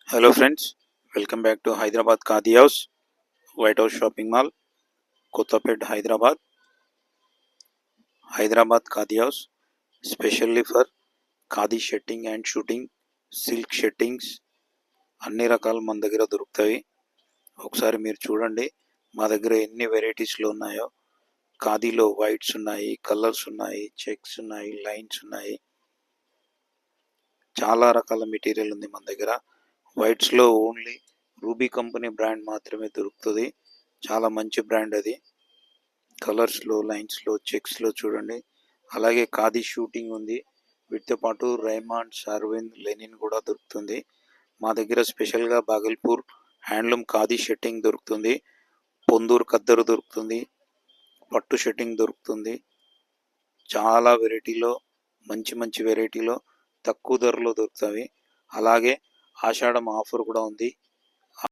Hello friends, welcome back to Hyderabad Khadi House, White House Shopping Mall, Kottapet, Hyderabad. Hyderabad Khadi House, specially for Khadi shirting and suiting, silk shirtings అన్ని రకాలు మన దగ్గర దొరుకుతాయి. ఒకసారి మీరు చూడండి మా దగ్గర ఎన్ని వెరైటీస్లో ఉన్నాయో. ఖాదీలో వైట్స్ ఉన్నాయి, కలర్స్ ఉన్నాయి, చెక్స్ ఉన్నాయి, లైన్స్ ఉన్నాయి. చాలా రకాల మెటీరియల్ ఉంది మన దగ్గర. వైట్స్లో ఓన్లీ రూబీ కంపెనీ బ్రాండ్ మాత్రమే దొరుకుతుంది. చాలా మంచి బ్రాండ్ అది. కలర్స్లో, లైన్స్లో, చెక్స్లో చూడండి. అలాగే ఖాదీ షూటింగ్ ఉంది. వీటితో పాటు రైమాండ్, షార్విన్, లెనిన్ కూడా దొరుకుతుంది. మా దగ్గర స్పెషల్గా బాగల్పూర్ హ్యాండ్లూమ్ ఖాదీ షెట్టింగ్ దొరుకుతుంది. పొందూరు ఖద్దరు దొరుకుతుంది. పట్టు షెట్టింగ్ దొరుకుతుంది. చాలా వెరైటీలో, మంచి మంచి వెరైటీలో తక్కువ ధరలో దొరుకుతాయి. అలాగే ఆషాఢం ఆఫర్ కూడా ఉంది.